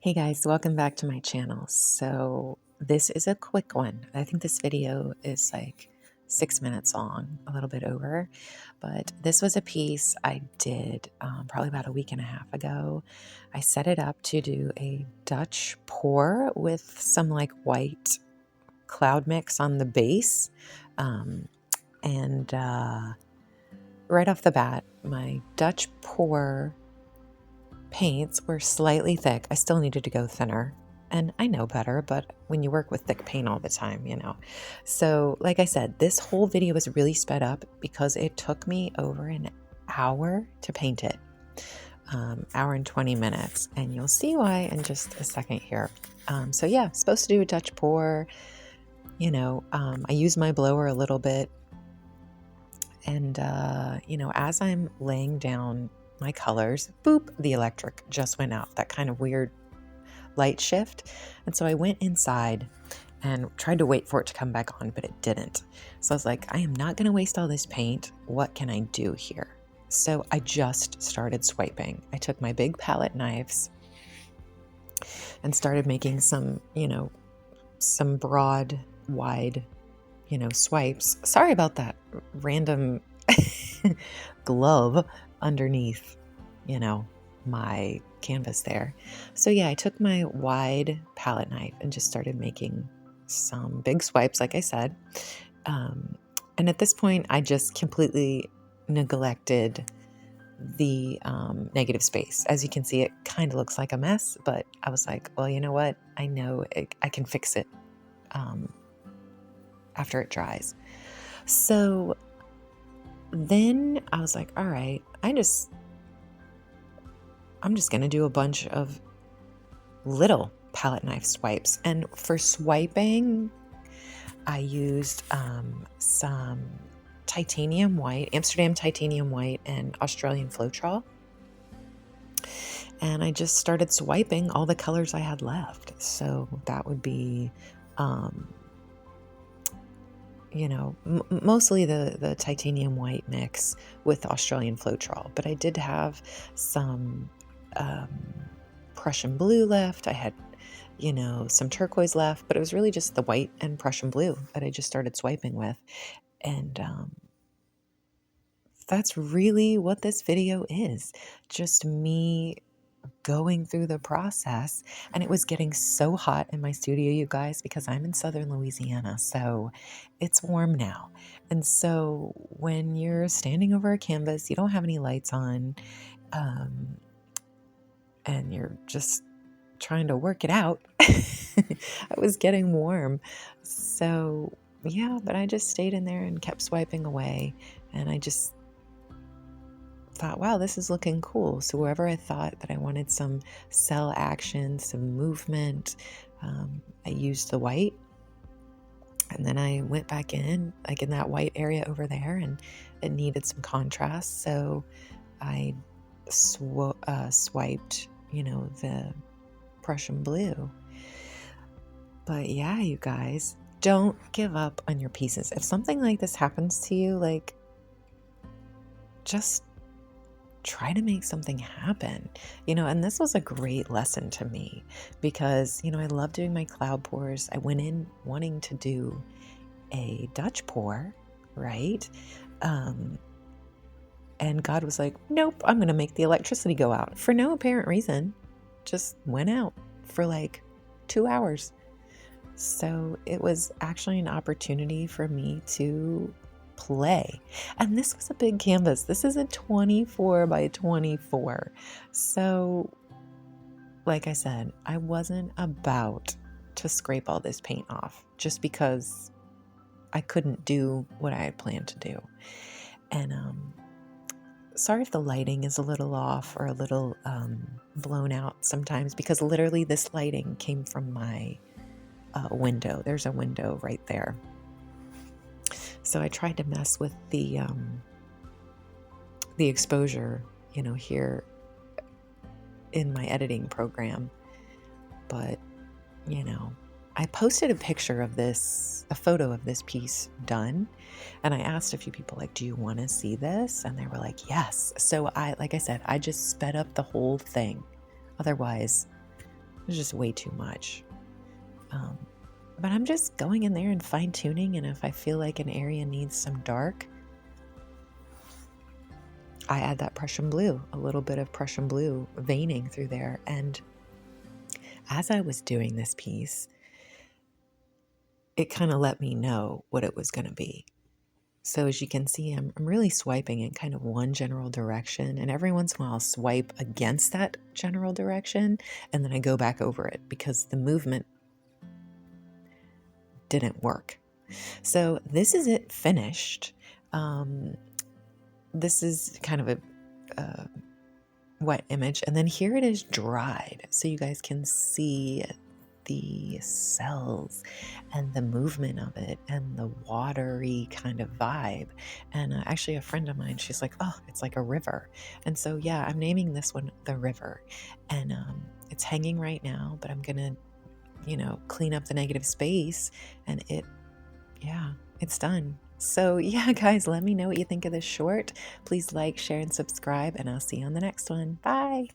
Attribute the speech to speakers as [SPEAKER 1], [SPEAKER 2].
[SPEAKER 1] Hey guys, welcome back to my channel. So this is a quick one. I think this video is like 6 minutes long, a little bit over, but this was a piece I did probably about a week and a half ago. I set it up to do a Dutch pour with some like white cloud mix on the base. Um, and right off the bat, my Dutch pour paints were slightly thick. I still needed to go thinner. And I know better, but when you work with thick paint all the time, you know. So, like I said, this whole video was really sped up because it took me over an hour to paint it. Hour and 20 minutes. And you'll see why in just a second here. So yeah, supposed to do a Dutch pour. I use my blower a little bit. And, as I'm laying down my colors, boop, the electric just went out. That kind of weird light shift. And so I went inside and tried to wait for it to come back on, but it didn't. So I was like, I am not going to waste all this paint. What can I do here? So I just started swiping. I took my big palette knives and started making some broad, wide, swipes. Sorry about that random glove underneath, my canvas there. So yeah, I took my wide palette knife and just started making some big swipes, like I said. And at this point, I just completely neglected the negative space. As you can see, it kind of looks like a mess, but I was like, well, you know what? I know I can fix it after it dries. So then I was like, all right, I'm just going to do a bunch of little palette knife swipes. And for swiping, I used some titanium white, Amsterdam titanium white, and Australian Floetrol. And I just started swiping all the colors I had left. So that would be mostly the titanium white mix with Australian Floetrol. But I did have some Prussian blue left. I had, some turquoise left, but it was really just the white and Prussian blue that I just started swiping with. And that's really what this video is. Just me going through the process. And it was getting so hot in my studio, you guys, because I'm in southern Louisiana, so it's warm now. And so when you're standing over a canvas, you don't have any lights on, and you're just trying to work it out. I was getting warm. So yeah, but I just stayed in there and kept swiping away. And I just thought, wow, this is looking cool. So wherever I thought that I wanted some cell action, some movement, I used the white. And then I went back in, like in that white area over there, and it needed some contrast. So I swiped, the Prussian blue. But yeah, you guys, don't give up on your pieces. If something like this happens to you, like, just try to make something happen, and this was a great lesson to me because, I love doing my cloud pours. I went in wanting to do a Dutch pour, right? And God was like, nope, I'm going to make the electricity go out for no apparent reason. Just went out for like 2 hours. So it was actually an opportunity for me to play. And this was a big canvas. This is a 24 by 24. So, like I said, I wasn't about to scrape all this paint off just because I couldn't do what I had planned to do. And sorry if the lighting is a little off or a little blown out sometimes, because literally this lighting came from my window. There's a window right there. So I tried to mess with the exposure, here in my editing program. But, I posted a picture of this, a photo of this piece done. And I asked a few people, like, do you want to see this? And they were like, yes. So like I said, I just sped up the whole thing. Otherwise, was just way too much. But I'm just going in there and fine tuning. And if I feel like an area needs some dark, I add that Prussian blue, a little bit of Prussian blue veining through there. And as I was doing this piece, it kind of let me know what it was going to be. So as you can see, I'm really swiping in kind of one general direction, and every once in a while I'll swipe against that general direction, and then I go back over it because the movement didn't work. So this is it finished. This is kind of a wet image, and then here it is dried, so you guys can see the cells and the movement of it and the watery kind of vibe. And actually a friend of mine, she's like, oh, it's like a river. And so yeah, I'm naming this one the river, and it's hanging right now, but I'm gonna clean up the negative space, and it's done. So yeah, guys, let me know what you think of this short. Please like, share, and subscribe, and I'll see you on the next one. Bye.